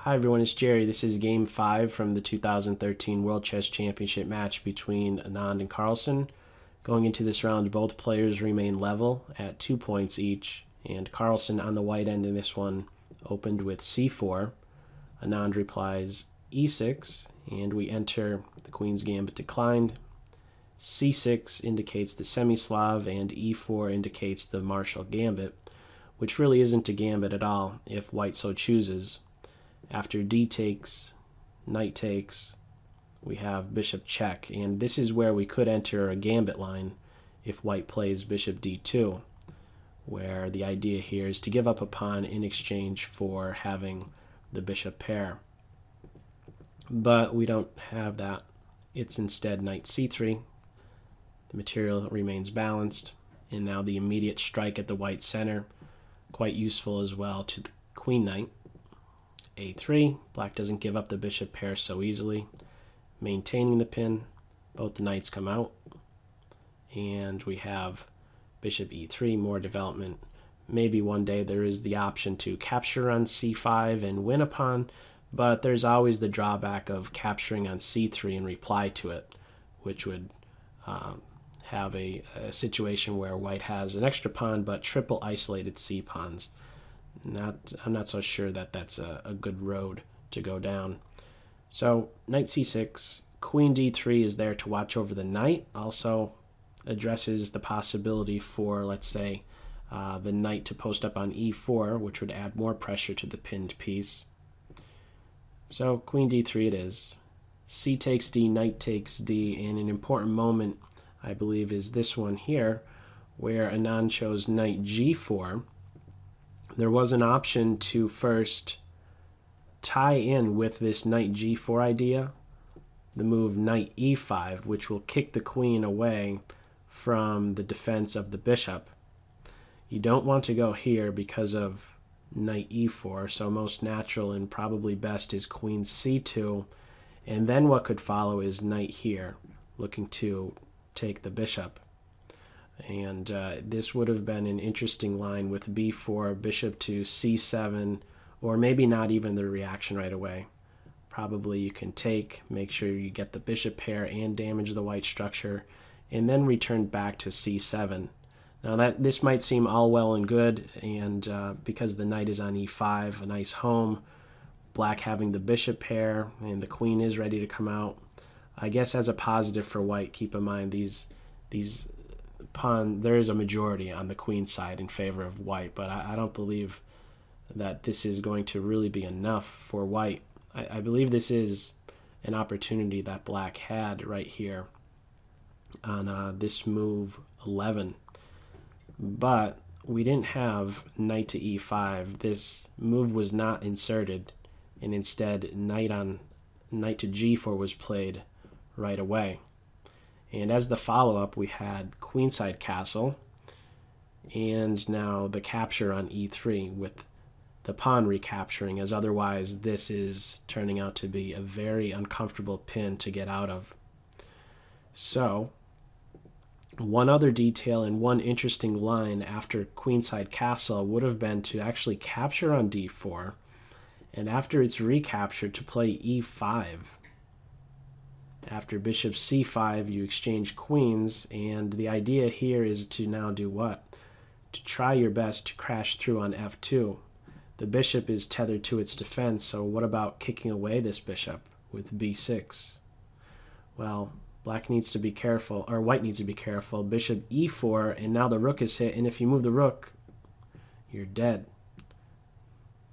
Hi everyone, it's Jerry. This is Game 5 from the 2013 World Chess Championship match between Anand and Carlsen. Going into this round, both players remain level at 2 points each, and Carlsen on the white end in this one opened with c4. Anand replies e6, and we enter the Queen's Gambit declined. c6 indicates the semi-Slav, and e4 indicates the Martial Gambit, which really isn't a gambit at all if white so chooses. After d takes, knight takes, we have bishop check, and this is where we could enter a gambit line if white plays bishop d2, where the idea here is to give up a pawn in exchange for having the bishop pair. But we don't have that. It's instead knight c3. The material remains balanced, and now the immediate strike at the white center, quite useful as well to the queen knight. a3, black doesn't give up the bishop pair so easily. Maintaining the pin, both the knights come out, and we have bishop e3, more development. Maybe one day there is the option to capture on c5 and win a pawn, but there's always the drawback of capturing on c3 and reply to it, which would have a situation where white has an extra pawn but triple isolated c-pawns. I'm not so sure that that's a good road to go down. So knight c6, queen d3 is there to watch over the knight. Also addresses the possibility for, let's say, the knight to post up on e4, which would add more pressure to the pinned piece. So queen d3 it is. C takes d, knight takes d, and an important moment, I believe, is this one here, where Anand chose knight g4. There was an option to first tie in with this knight g4 idea, the move knight e5, which will kick the queen away from the defense of the bishop. You don't want to go here because of knight e4, so most natural and probably best is queen c2, and then what could follow is knight here, looking to take the bishop. And this would have been an interesting line with b4, bishop to c7, or maybe not even the reaction right away. Probably you can take, make sure you get the bishop pair and damage the white structure, and then return back to c7. Now this might seem all well and good, and because the knight is on e5, a nice home, black having the bishop pair, and the queen is ready to come out. I guess as a positive for white, keep in mind these there is a majority on the queen side in favor of white, but I don't believe that this is going to really be enough for white. I believe this is an opportunity that black had right here on this move 11, but we didn't have knight to e5. This move was not inserted, and instead knight to g4 was played right away. And as the follow-up, we had queenside castle, and now the capture on e3 with the pawn recapturing, as otherwise this is turning out to be a very uncomfortable pin to get out of. So, one other detail and one interesting line after queenside castle would have been to actually capture on d4, and after it's recaptured to play e5. After bishop c5, you exchange queens, and the idea here is to now do what? To try your best to crash through on f2. The bishop is tethered to its defense, so what about kicking away this bishop with b6? Well, black needs to be careful, or white needs to be careful. Bishop e4, and now the rook is hit, and if you move the rook, you're dead.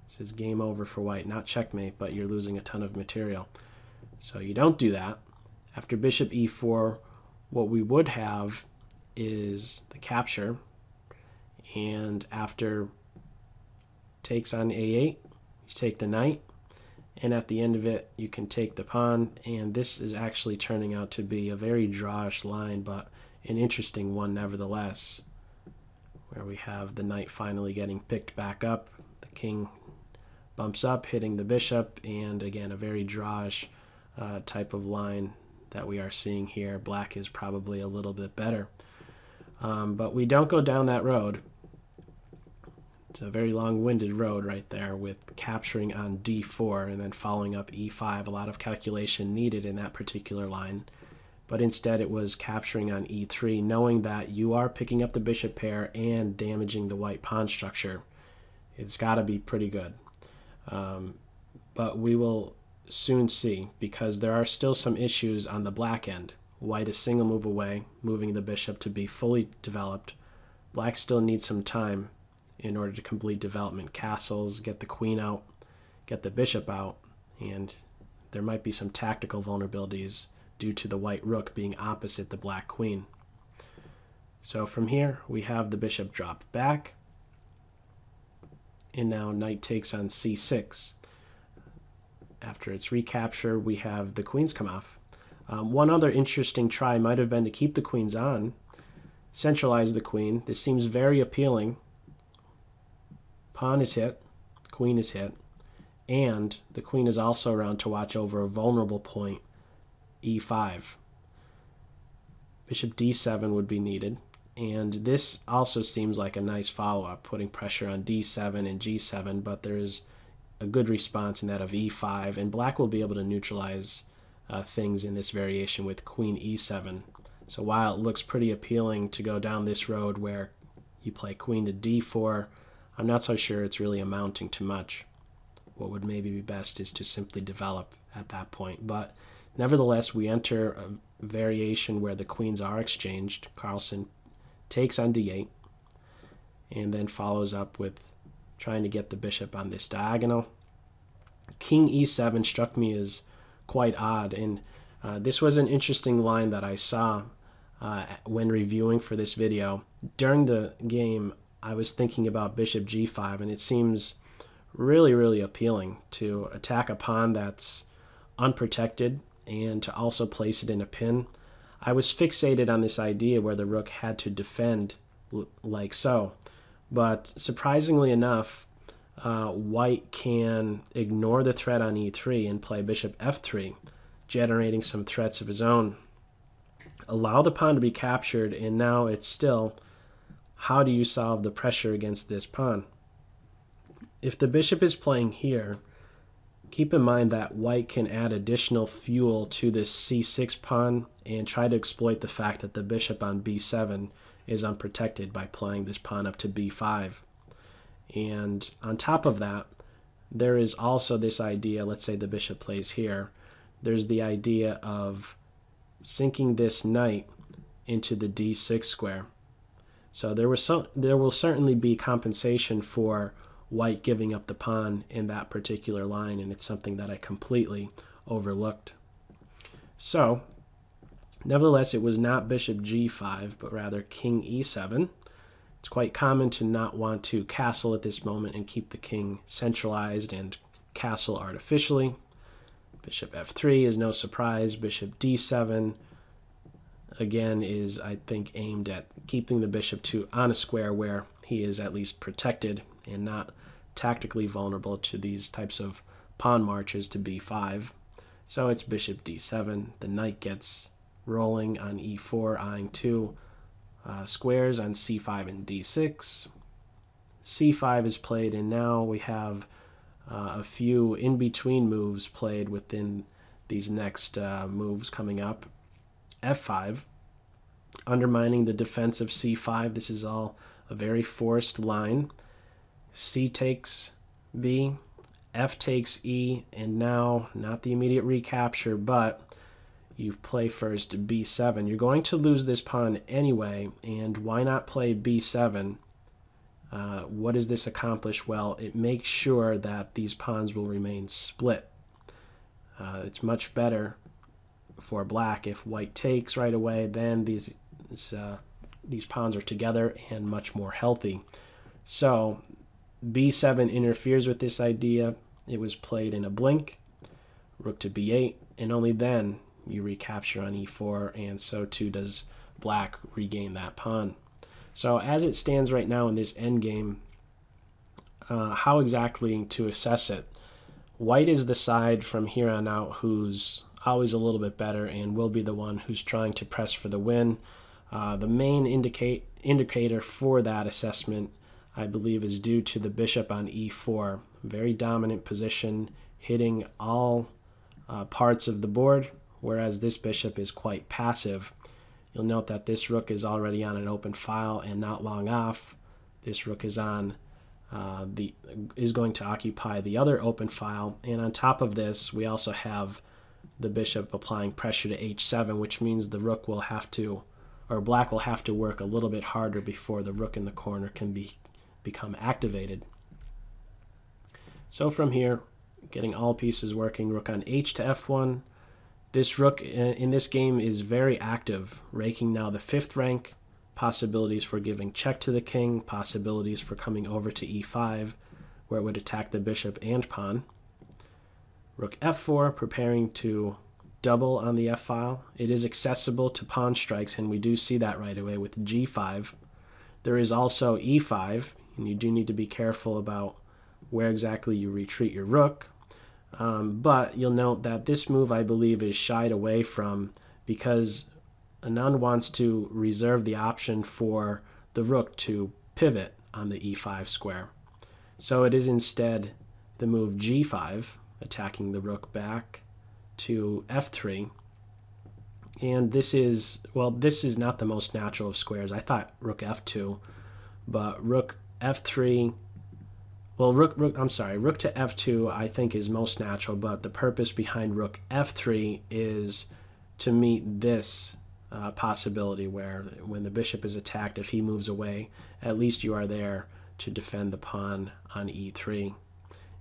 This is game over for white. Not checkmate, but you're losing a ton of material. So you don't do that. After bishop e4, what we would have is the capture, and after takes on a8, you take the knight, and at the end of it you can take the pawn, and this is actually turning out to be a very drawish line, but an interesting one nevertheless, where we have the knight finally getting picked back up, the king bumps up, hitting the bishop, and again a very drawish type of line that we are seeing here. Black is probably a little bit better. But we don't go down that road. It's a very long-winded road right there with capturing on d4 and then following up e5. A lot of calculation needed in that particular line. But instead it was capturing on e3, knowing that you are picking up the bishop pair and damaging the white pawn structure. It's got to be pretty good. But we will soon see, because there are still some issues on the black end. White is single move away, moving the bishop to be fully developed. Black still needs some time in order to complete development. Castles, get the queen out, get the bishop out, and there might be some tactical vulnerabilities due to the white rook being opposite the black queen. So from here, we have the bishop drop back, and now knight takes on c6. After its recapture, we have the queens come off. One other interesting try might have been to keep the queens on, centralize the queen. This seems very appealing. Pawn is hit, queen is hit, and the queen is also around to watch over a vulnerable point, e5. Bishop d7 would be needed, and this also seems like a nice follow-up, putting pressure on d7 and g7, but there is a good response in that of e5, and black will be able to neutralize things in this variation with queen e7. So while it looks pretty appealing to go down this road where you play queen to d4, I'm not so sure it's really amounting to much. What would maybe be best is to simply develop at that point. But nevertheless, we enter a variation where the queens are exchanged. Carlsen takes on d8 and then follows up with trying to get the bishop on this diagonal. King e7 struck me as quite odd, and this was an interesting line that I saw when reviewing for this video. During the game, I was thinking about bishop g5, and it seems really, really appealing to attack a pawn that's unprotected and to also place it in a pin. I was fixated on this idea where the rook had to defend like so, but surprisingly enough, white can ignore the threat on e3 and play bishop f3, generating some threats of his own. Allow the pawn to be captured, and now it's still, how do you solve the pressure against this pawn? If the bishop is playing here, keep in mind that white can add additional fuel to this c6 pawn and try to exploit the fact that the bishop on b7 is unprotected by playing this pawn up to b5. And on top of that, there is also this idea, let's say the bishop plays here, there's the idea of sinking this knight into the d6 square. So there will certainly be compensation for white giving up the pawn in that particular line, and it's something that I completely overlooked. So, nevertheless, it was not bishop g5, but rather king e7. It's quite common to not want to castle at this moment and keep the king centralized and castle artificially. Bishop f3 is no surprise. Bishop d7 again is, I think, aimed at keeping the bishop on a square where he is at least protected and not tactically vulnerable to these types of pawn marches to b5. So it's bishop d7. The knight gets rolling on e4, eyeing two squares on c5 and d6. c5 is played, and now we have a few in-between moves played within these next moves coming up. f5, undermining the defense of c5. This is all a very forced line. C takes b, f takes e, and now not the immediate recapture, but you play first b7. You're going to lose this pawn anyway, and why not play b7? What does this accomplish? Well, it makes sure that these pawns will remain split. It's much better for black if white takes right away, then these pawns are together and much more healthy. So b7 interferes with this idea. It was played in a blink. Rook to b8, and only then you recapture on e4, and so too does black regain that pawn. So as it stands right now in this endgame, how exactly to assess it? White is the side from here on out who's always a little bit better and will be the one who's trying to press for the win. The main indicator for that assessment, I believe, is due to the bishop on e4. Very dominant position, hitting all parts of the board, whereas this bishop is quite passive. You'll note that this rook is already on an open file and not long off. This rook is on is going to occupy the other open file, and on top of this we also have the bishop applying pressure to h7, which means the rook will have to, or black will have to work a little bit harder before the rook in the corner can become activated. So from here, getting all pieces working, rook on h to f1. This rook in this game is very active, raking now the 5th rank. Possibilities for giving check to the king, possibilities for coming over to e5, where it would attack the bishop and pawn. Rook f4, preparing to double on the f-file. It is accessible to pawn strikes, and we do see that right away with g5. There is also e5, and you do need to be careful about where exactly you retreat your rook. But you'll note that this move, I believe, is shied away from because Anand wants to reserve the option for the rook to pivot on the e5 square. So it is instead the move g5, attacking the rook back to f3. And this is, well, this is not the most natural of squares. I thought rook f2, but rook f3, well, rook to f2 I think is most natural, but the purpose behind rook f3 is to meet this possibility where when the bishop is attacked, if he moves away, at least you are there to defend the pawn on e3.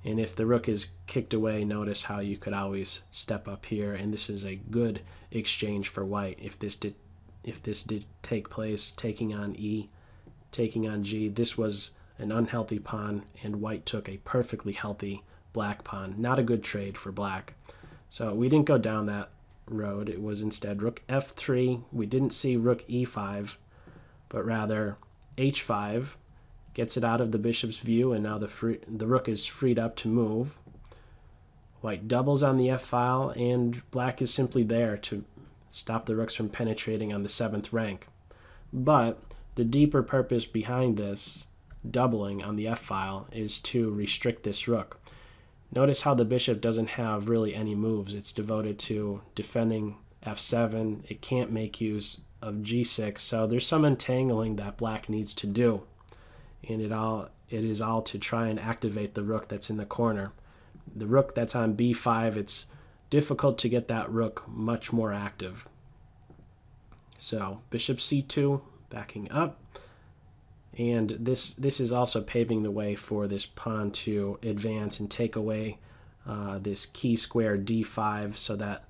And if the rook is kicked away, notice how you could always step up here, and this is a good exchange for white. If this did take place, taking on e, taking on g, this was an unhealthy pawn, and white took a perfectly healthy black pawn. Not a good trade for black. So we didn't go down that road. It was instead rook f3. We didn't see rook e5, but rather h5 gets it out of the bishop's view, and now the rook is freed up to move. White doubles on the f-file, and black is simply there to stop the rooks from penetrating on the 7th rank. But the deeper purpose behind this doubling on the f-file is to restrict this rook. Notice how the bishop doesn't have really any moves. It's devoted to defending f7. It can't make use of g6, so there's some entangling that black needs to do. And it is all to try and activate the rook that's in the corner. The rook that's on b5, it's difficult to get that rook much more active. So bishop c2, backing up. And this is also paving the way for this pawn to advance and take away this key square d5, so that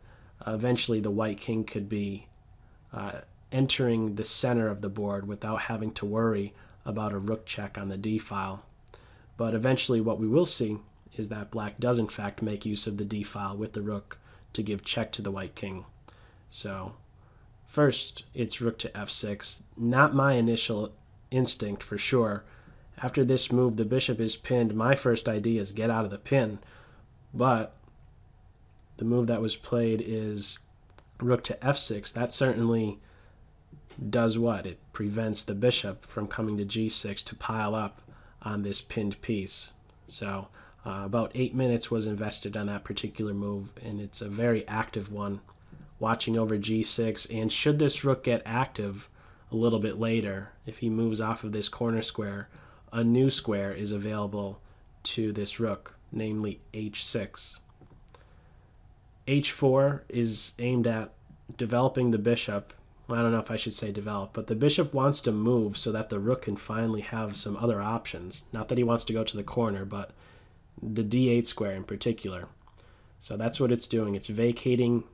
eventually the white king could be entering the center of the board without having to worry about a rook check on the d-file. But eventually what we will see is that black does in fact make use of the d-file with the rook to give check to the white king. So first it's rook to f6. Not my initial instinct for sure. After this move, the bishop is pinned. My first idea is get out of the pin, but the move that was played is rook to f6. That certainly does what? It prevents the bishop from coming to g6 to pile up on this pinned piece. So about 8 minutes was invested on that particular move, and it's a very active one, watching over g6. And should this rook get active a little bit later, if he moves off of this corner square, a new square is available to this rook, namely h6. h4 is aimed at developing the bishop. Well, I don't know if I should say develop, but the bishop wants to move so that the rook can finally have some other options. Not that he wants to go to the corner, but the d8 square in particular. So that's what it's doing. It's vacating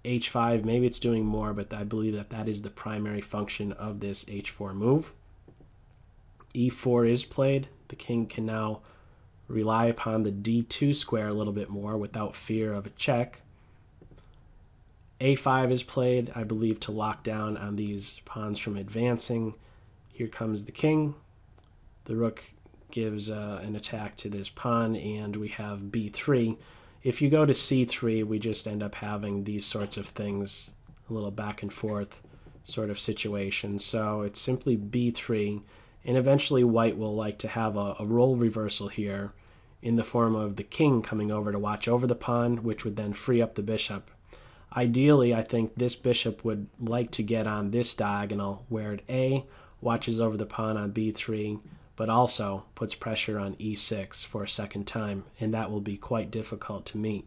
h5. Maybe it's doing more, but I believe that that is the primary function of this h4 move. e4 is played. The king can now rely upon the d2 square a little bit more without fear of a check. a5 is played, I believe, to lock down on these pawns from advancing. Here comes the king. The rook gives an attack to this pawn, and we have b3. If you go to c3, we just end up having these sorts of things, a little back and forth sort of situation. So it's simply b3, And eventually white will like to have a role reversal here in the form of the king coming over to watch over the pawn, which would then free up the bishop. Ideally, I think this bishop would like to get on this diagonal where it A, watches over the pawn on b3, but also puts pressure on e6 for a second time, and that will be quite difficult to meet.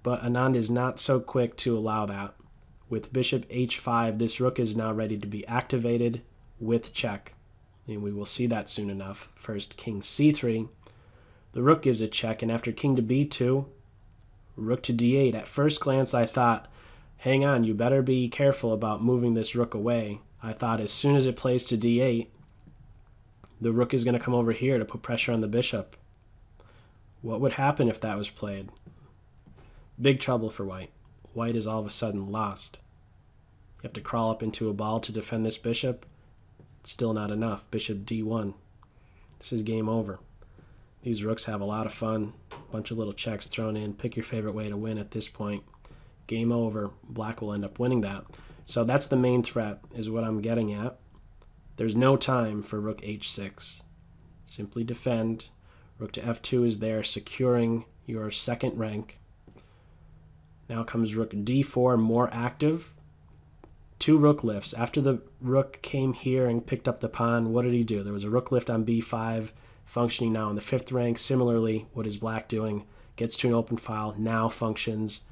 But Anand is not so quick to allow that. With bishop h5, this rook is now ready to be activated with check, and we will see that soon enough. First, king c3. The rook gives a check, and after king to b2, rook to d8. At first glance, I thought, hang on, you better be careful about moving this rook away. I thought as soon as it plays to d8, the rook is going to come over here to put pressure on the bishop. What would happen if that was played? Big trouble for white. White is all of a sudden lost. You have to crawl up into a ball to defend this bishop. It's still not enough. Bishop d1. This is game over. These rooks have a lot of fun. A bunch of little checks thrown in. Pick your favorite way to win at this point. Game over. Black will end up winning that. So that's the main threat, is what I'm getting at. There's no time for rook h6. Simply defend. Rook to f2 is there, securing your second rank. Now comes rook d4, more active. 2 rook lifts. After the rook came here and picked up the pawn, what did he do? There was a rook lift on b5, functioning now in the 5th rank. Similarly, what is black doing? Gets to an open file, now functions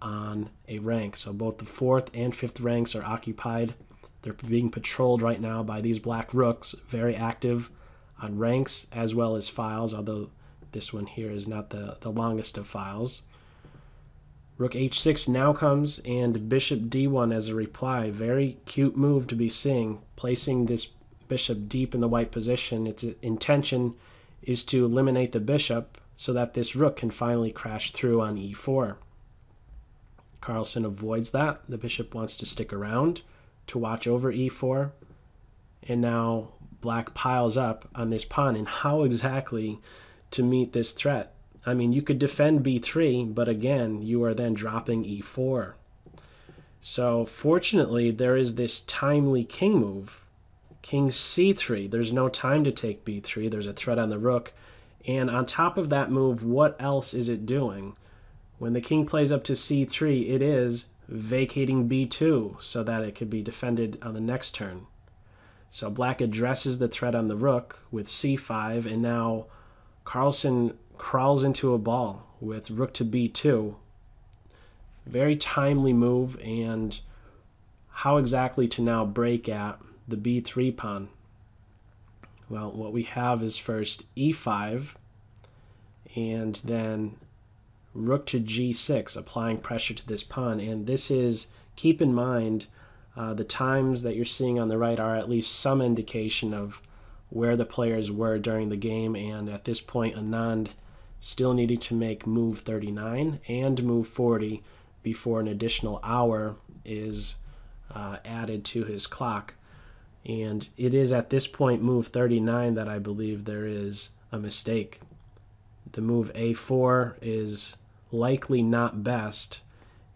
on a rank. So both the 4th and 5th ranks are occupied. They're being patrolled right now by these black rooks, very active on ranks as well as files, although this one here is not the longest of files. Rook h6 now comes, and bishop d1 as a reply. Very cute move to be seeing, placing this bishop deep in the white position. Its intention is to eliminate the bishop so that this rook can finally crash through on e4. Carlsen avoids that. The bishop wants to stick around to watch over e4. And now black piles up on this pawn. And how exactly to meet this threat? I mean, you could defend b3, but again, you are then dropping e4. So fortunately, there is this timely king move. King c3. There's no time to take b3. There's a threat on the rook. And on top of that move, what else is it doing? When the king plays up to c3, it is vacating b2 so that it could be defended on the next turn. So black addresses the threat on the rook with c5, and now Carlsen crawls into a ball with rook to b2. Very timely move, and how exactly to now break at the b3 pawn? Well, what we have is first e5, and then rook to g6, applying pressure to this pawn. And this is, keep in mind, the times that you're seeing on the right are at least some indication of where the players were during the game. And at this point, Anand still needing to make move 39 and move 40 before an additional hour is added to his clock. And it is at this point, move 39, that I believe there is a mistake. The move a4 is likely not best,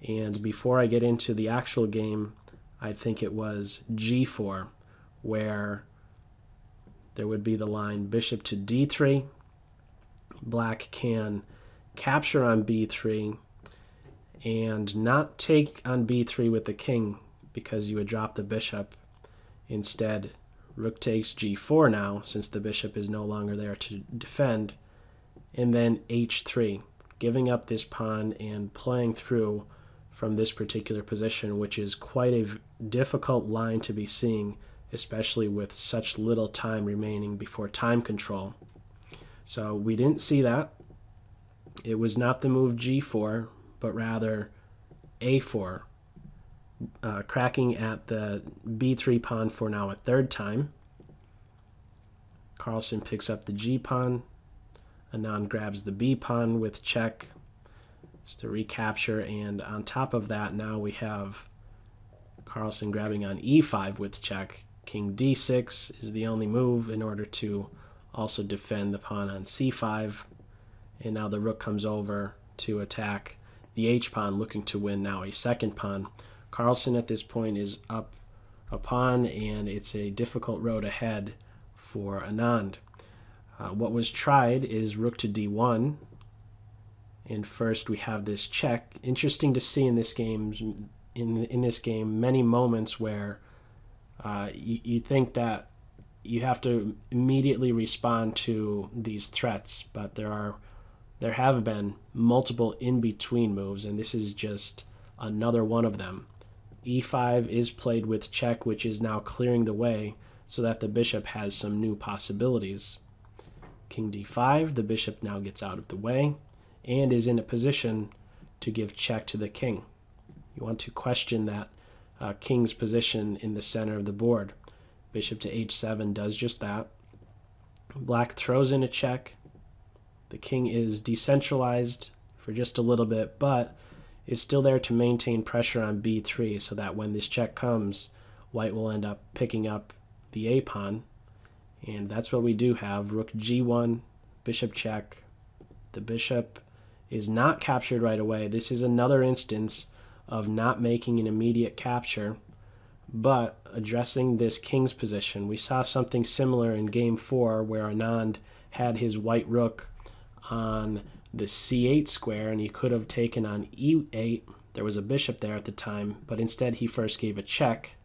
and before I get into the actual game, I think it was g4, where there would be the line bishop to d3. Black can capture on b3 and not take on b3 with the king because you would drop the bishop. Instead, rook takes g4 now, since the bishop is no longer there to defend, and then h3, giving up this pawn and playing through from this particular position, which is quite a difficult line to be seeing, especially with such little time remaining before time control. So we didn't see that. It was not the move g4, but rather a4, cracking at the b3 pawn for now a third time. Carlsen picks up the g pawn. Anand grabs the b pawn with check just to recapture, and on top of that, now we have Carlsen grabbing on e5 with check. King d6 is the only move in order to also defend the pawn on c5, and now the rook comes over to attack the h-pawn, looking to win now a second pawn. Carlsen at this point is up a pawn, and it's a difficult road ahead for Anand. What was tried is rook to d1, and first we have this check. Interesting to see in this game, many moments where you think that you have to immediately respond to these threats, but there have been multiple in-between moves, and this is just another one of them. e5 is played with check, which is now clearing the way so that the bishop has some new possibilities. King d5, the bishop now gets out of the way and is in a position to give check to the king. You want to question that king's position in the center of the board. Bishop to h7 does just that. Black throws in a check. The king is decentralized for just a little bit, but is still there to maintain pressure on b3 so that when this check comes, white will end up picking up the a pawn. And that's what we do have. Rook g1, bishop check. The bishop is not captured right away. This is another instance of not making an immediate capture, but addressing this king's position. We saw something similar in game 4 where Anand had his white rook on the c8 square, and he could have taken on e8. There was a bishop there at the time, but instead he first gave a check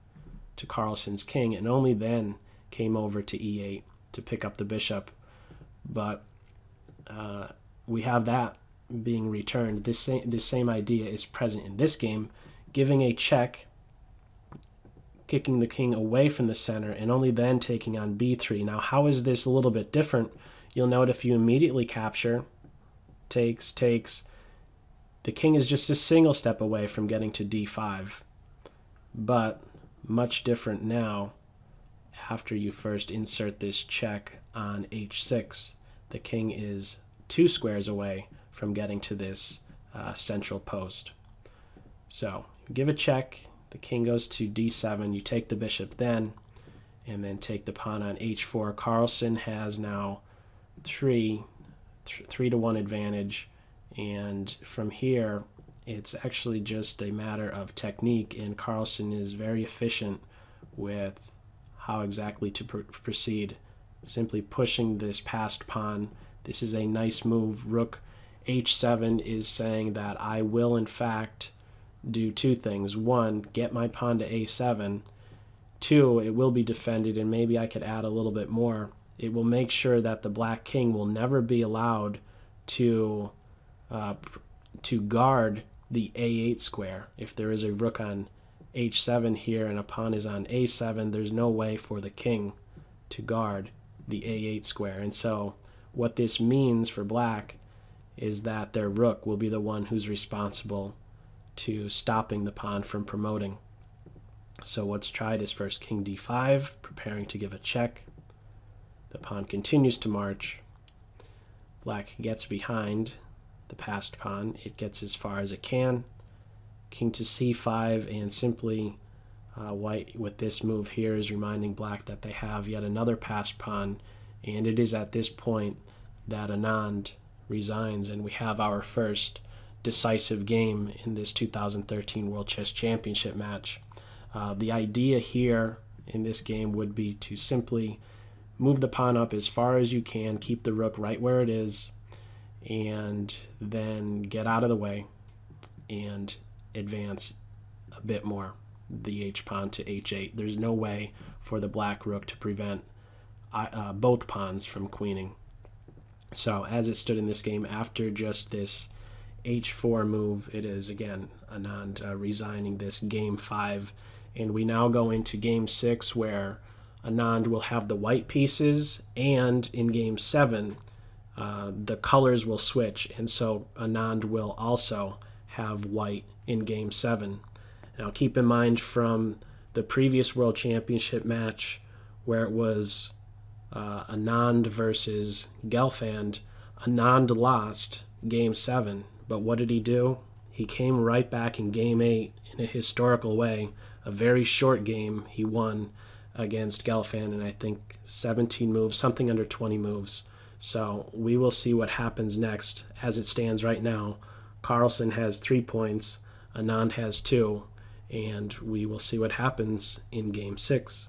to Carlsen's king, and only then came over to e8 to pick up the bishop. But we have that being returned. This same idea is present in this game, giving a check, kicking the king away from the center, and only then taking on b3. Now, how is this a little bit different? You'll note if you immediately capture, takes, the king is just a single step away from getting to d5. But much different now after you first insert this check on h6. The king is 2 squares away from getting to this central post. So you give a check, the king goes to d7, you take the bishop then, and then take the pawn on h4. Carlsen has now 3 to 1 advantage, and from here it's actually just a matter of technique, and Carlsen is very efficient with how exactly to proceed. Simply pushing this passed pawn. This is a nice move. Rook h7 is saying that I will in fact do 2 things. 1, get my pawn to a7. 2, it will be defended, and maybe I could add a little bit more. It will make sure that the black king will never be allowed to guard the a8 square. If there is a rook on h7 here and a pawn is on a7, there's no way for the king to guard the a8 square. And so what this means for black is that their rook will be the one who's responsible to stopping the pawn from promoting. So what's tried is first king d5, preparing to give a check. The pawn continues to march. Black gets behind the passed pawn. It gets as far as it can. King to c5, and simply white with this move here is reminding black that they have yet another passed pawn, and it is at this point that Anand resigns, and we have our first decisive game in this 2013 World Chess Championship match. The idea here in this game would be to simply move the pawn up as far as you can, keep the rook right where it is, and then get out of the way and advance a bit more the h-pawn to h8. There's no way for the black rook to prevent both pawns from queening. So as it stood in this game, after just this h4 move, it is again Anand resigning this game 5, and we now go into game 6 where Anand will have the white pieces, and in game 7 the colors will switch, and so Anand will also have white in game 7. Now keep in mind from the previous World Championship match where it was Anand versus Gelfand, Anand lost game 7, but what did he do? He came right back in game 8 in a historical way. A very short game he won against Gelfand in I think 17 moves, something under 20 moves. So we will see what happens next. As it stands right now, Carlsen has 3 points, Anand has 2, and we will see what happens in game 6.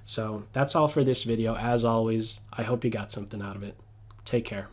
So that's all for this video. As always, I hope you got something out of it. Take care.